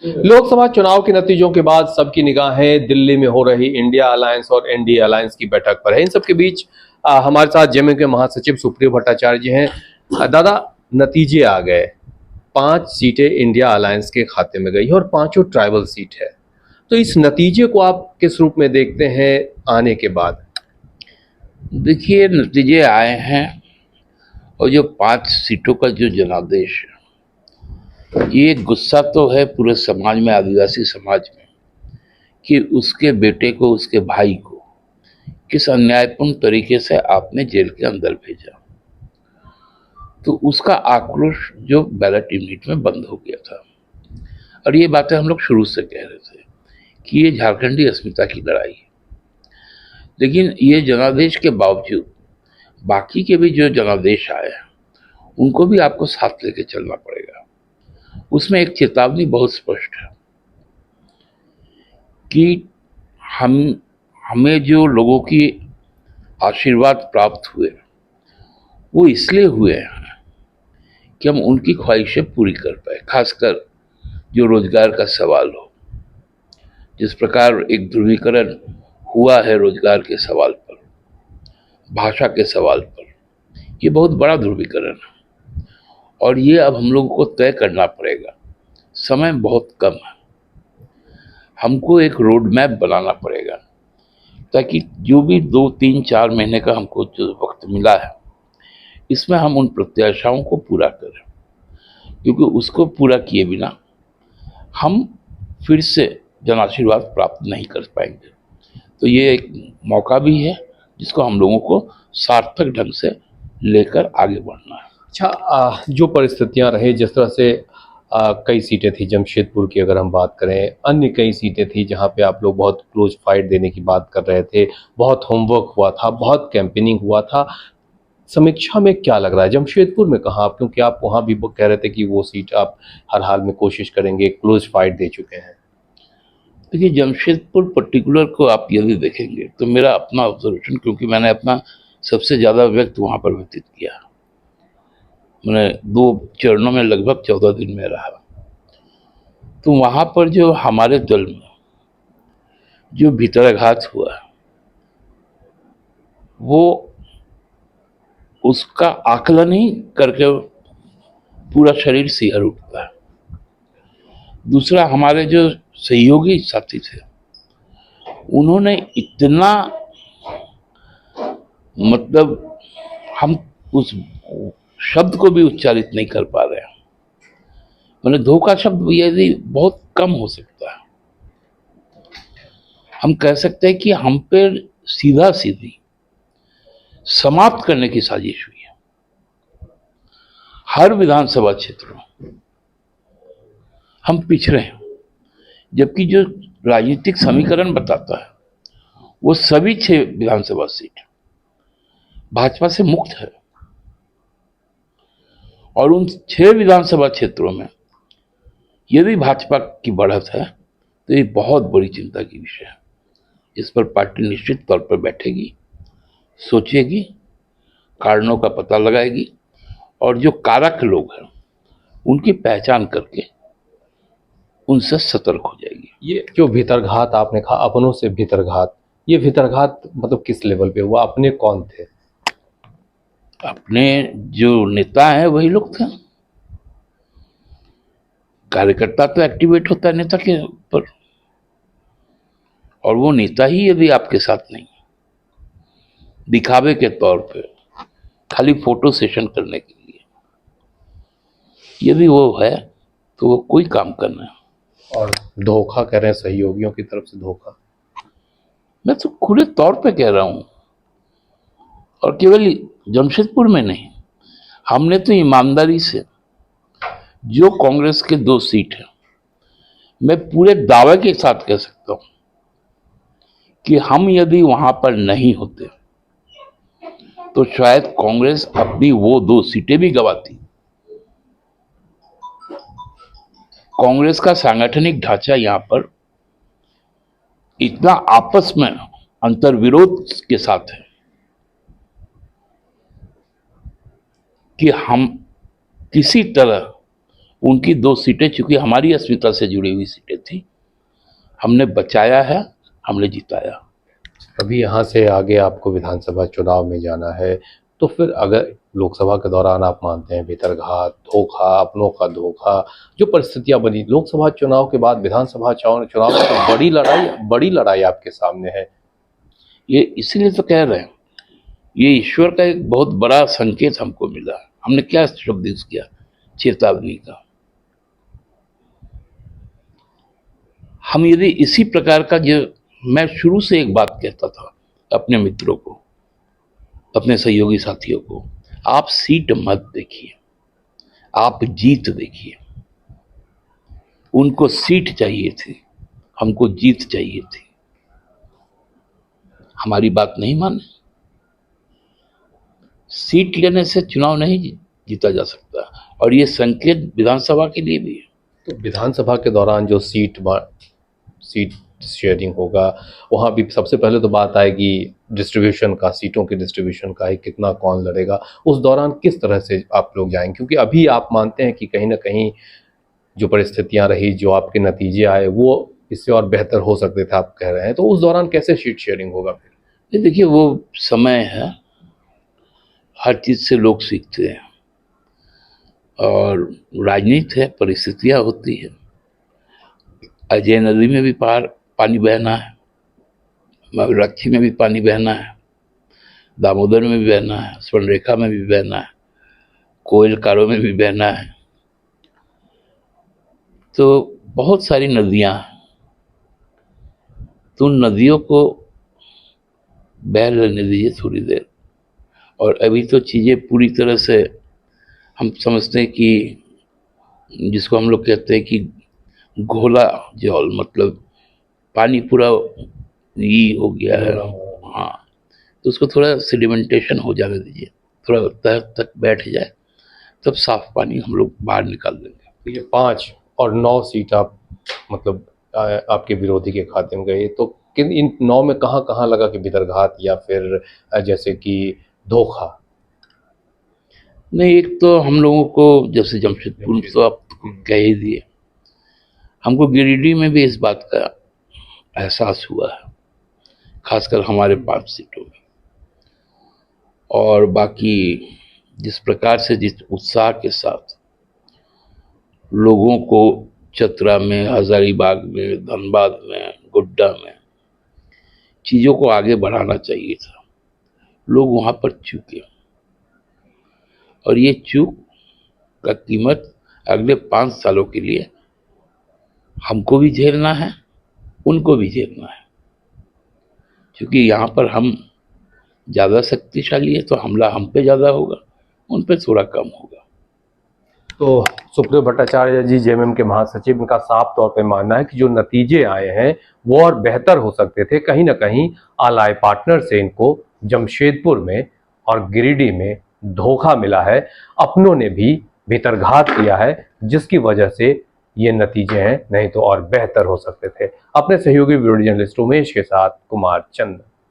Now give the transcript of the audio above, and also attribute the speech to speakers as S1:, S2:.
S1: लोकसभा चुनाव के नतीजों के बाद सबकी निगाहें दिल्ली में हो रही इंडिया अलायंस और एनडीए अलायंस की बैठक पर है। इन सबके बीच हमारे साथ जेएमएम के महासचिव सुप्रियो भट्टाचार्य जी हैं। दादा, नतीजे आ गए। 5 सीटें इंडिया अलायंस के खाते में गई और पांचों ट्राइबल सीट है। तो इस नतीजे को आप किस रूप में देखते हैं आने के बाद?
S2: देखिए, नतीजे आए हैं और जो 5 सीटों का जो जनादेश है, ये गुस्सा तो है पूरे समाज में, आदिवासी समाज में, कि उसके बेटे को, उसके भाई को किस अन्यायपूर्ण तरीके से आपने जेल के अंदर भेजा। तो उसका आक्रोश जो बैलेट यूनिट में बंद हो गया था। और ये बातें हम लोग शुरू से कह रहे थे कि ये झारखंडी अस्मिता की लड़ाई है। लेकिन ये जनादेश के बावजूद बाकी के भी जो जनादेश आए हैं उनको भी आपको साथ लेके चलना पड़ेगा। उसमें एक चेतावनी बहुत स्पष्ट है कि हमें जो लोगों की आशीर्वाद प्राप्त हुए वो इसलिए हुए हैं कि हम उनकी ख्वाहिशें पूरी कर पाए। खासकर जो रोजगार का सवाल हो, जिस प्रकार एक ध्रुवीकरण हुआ है रोजगार के सवाल पर, भाषा के सवाल पर, ये बहुत बड़ा ध्रुवीकरण है और ये अब हम लोगों को तय करना पड़ेगा। समय बहुत कम है, हमको एक रोड मैप बनाना पड़ेगा ताकि जो भी 2, 3, 4 महीने का हमको जो वक्त मिला है इसमें हम उन प्रत्याशाओं को पूरा करें, क्योंकि उसको पूरा किए बिना हम फिर से जन आशीर्वाद प्राप्त नहीं कर पाएंगे। तो ये एक मौका भी है जिसको हम लोगों को सार्थक ढंग से लेकर आगे बढ़ना है।
S1: अच्छा, जो परिस्थितियां रही, जिस तरह से कई सीटें थी जमशेदपुर की, अगर हम बात करें, अन्य कई सीटें थी जहां पे आप लोग बहुत क्लोज फाइट देने की बात कर रहे थे, बहुत होमवर्क हुआ था, बहुत कैंपेनिंग हुआ था। समीक्षा में क्या लग रहा है जमशेदपुर में? कहाँ आप, क्योंकि आप वहां भी कह रहे थे कि वो सीट आप हर हाल में कोशिश करेंगे, क्लोज फाइट दे चुके हैं।
S2: देखिए, जमशेदपुर पर्टिकुलर को आप यदि देखेंगे तो मेरा अपना ऑब्जर्वेशन, क्योंकि मैंने अपना सबसे ज़्यादा वक्त वहाँ पर व्यतीत किया, मैंने 2 चरणों में लगभग 14 दिन में रहा। तो वहाँ पर जो हमारे दल में जो भीतराघात हुआ वो उसका आकलन ही करके पूरा शरीर सिहर उठता है। दूसरा, हमारे जो सहयोगी साथी थे उन्होंने इतना, मतलब हम उस शब्द को भी उच्चारित नहीं कर पा रहे हैं। मैंने धोखा शब्द यदि बहुत कम हो सकता है, हम कह सकते हैं कि हम पे सीधा सीधी समाप्त करने की साजिश हुई है। हर विधानसभा क्षेत्र में हम पिछड़े हैं, जबकि जो राजनीतिक समीकरण बताता है वो सभी 6 विधानसभा सीट भाजपा से मुक्त है। और उन 6 विधानसभा क्षेत्रों में यदि भाजपा की बढ़त है तो ये बहुत बड़ी चिंता की विषय है। इस पर पार्टी निश्चित तौर पर बैठेगी, सोचेगी, कारणों का पता लगाएगी और जो कारक लोग हैं उनकी पहचान करके उनसे सतर्क हो जाएगी।
S1: ये जो भीतरघात आपने कहा, अपनों से भीतरघात, ये भीतरघात मतलब किस लेवल पे हुआ? अपने कौन थे?
S2: अपने जो नेता हैं वही लोग थे। कार्यकर्ता तो एक्टिवेट होता है नेता के ऊपर, और वो नेता ही यदि आपके साथ नहीं, दिखावे के तौर पे, खाली फोटो सेशन करने के लिए यदि वो है तो वो कोई काम करना है।
S1: और धोखा कह रहे हैं, सहयोगियों की तरफ से धोखा।
S2: मैं तो खुले तौर पे कह रहा हूं, और केवल जमशेदपुर में नहीं, हमने तो ईमानदारी से जो कांग्रेस के 2 सीट हैं, मैं पूरे दावे के साथ कह सकता हूं कि हम यदि वहां पर नहीं होते तो शायद कांग्रेस अपनी वो 2 सीटें भी गंवाती। कांग्रेस का सांगठनिक ढांचा यहां पर इतना आपस में अंतर्विरोध के साथ है कि हम किसी तरह उनकी 2 सीटें चूंकि हमारी अस्मिता से जुड़ी हुई सीटें थी, हमने बचाया है, हमने जिताया।
S1: अभी यहाँ से आगे आपको विधानसभा चुनाव में जाना है, तो फिर अगर लोकसभा के दौरान आप मानते हैं भितरघात, धोखा, अपनों का धोखा, जो परिस्थितियां बनी लोकसभा चुनाव के बाद विधानसभा चुनाव में, तो बड़ी लड़ाई आपके सामने है।
S2: ये इसीलिए तो कह रहे हैं, ये ईश्वर का एक बहुत बड़ा संकेत हमको मिला। हमने क्या शब्द यूज किया? चेतावनी का। हम यदि इसी प्रकार का, जो मैं शुरू से एक बात कहता था अपने मित्रों को, अपने सहयोगी साथियों को, आप सीट मत देखिए, आप जीत देखिए। उनको सीट चाहिए थी, हमको जीत चाहिए थी। हमारी बात नहीं माने। सीट लेने से चुनाव नहीं जीता जा सकता, और ये संकेत विधानसभा के लिए भी है।
S1: तो विधानसभा के दौरान जो सीट शेयरिंग होगा, वहाँ भी सबसे पहले तो बात आएगी डिस्ट्रीब्यूशन का, सीटों के डिस्ट्रीब्यूशन का, कितना कौन लड़ेगा। उस दौरान किस तरह से आप लोग जाएंगे, क्योंकि अभी आप मानते हैं कि कहीं ना कहीं जो परिस्थितियां रही, जो आपके नतीजे आए, वो इससे और बेहतर हो सकते थे, आप कह रहे हैं, तो उस दौरान कैसे सीट शेयरिंग होगा फिर?
S2: ये देखिए, वो समय है, हर चीज से लोग सीखते हैं, और राजनीति है, परिस्थितियां होती है। अजय नदी में भी पानी बहना है, रक्षी में भी पानी बहना है, दामोदर में भी बहना है, स्वर्णरेखा में भी बहना है, कोयल कारो में भी बहना है। तो बहुत सारी नदियां हैं, तो उन नदियों को बह लेने दीजिए थोड़ी देर। और अभी तो चीजें पूरी तरह से, हम समझते हैं कि जिसको हम लोग कहते हैं कि घोला जल, मतलब पानी पूरा ये हो गया है। हाँ, तो उसको थोड़ा सेडिमेंटेशन हो जाने दीजिए, थोड़ा तह तक बैठ जाए, तब साफ पानी हम लोग बाहर निकाल देंगे।
S1: ये 5 और 9 सीट आप मतलब आपके विरोधी के खाते में गई, तो किन इन 9 में कहाँ कहाँ लगा कि भितरघात या फिर जैसे कि धोखा?
S2: नहीं, एक तो हम लोगों को जैसे जमशेदपुर तो आप कह ही दिए, हमको गिरिडीह में भी इस बात का एहसास हुआ है, खासकर हमारे 5 सीटों में। और बाकी जिस प्रकार से, जिस उत्साह के साथ लोगों को चतरा में, हजारीबाग में, धनबाद में, गोड्डा में चीजों को आगे बढ़ाना चाहिए था, लोग वहां पर चूके, और ये चूक का कीमत अगले 5 सालों के लिए हमको भी झेलना है, उनको भी झेलना है। क्योंकि यहाँ पर हम ज्यादा शक्तिशाली है, तो हमला हम पे ज्यादा होगा, उन पे थोड़ा कम होगा।
S1: तो सुप्रियो भट्टाचार्य जी, जेएमएम के महासचिव, इनका साफ तौर पे मानना है कि जो नतीजे आए हैं वो और बेहतर हो सकते थे। कहीं ना कहीं आलाई पार्टनर से इनको जमशेदपुर में और गिरिडीह में धोखा मिला है, अपनों ने भी भीतरघात किया है, जिसकी वजह से ये नतीजे हैं, नहीं तो और बेहतर हो सकते थे। अपने सहयोगी वीडियो जर्नलिस्ट उमेश के साथ कुमार चंद।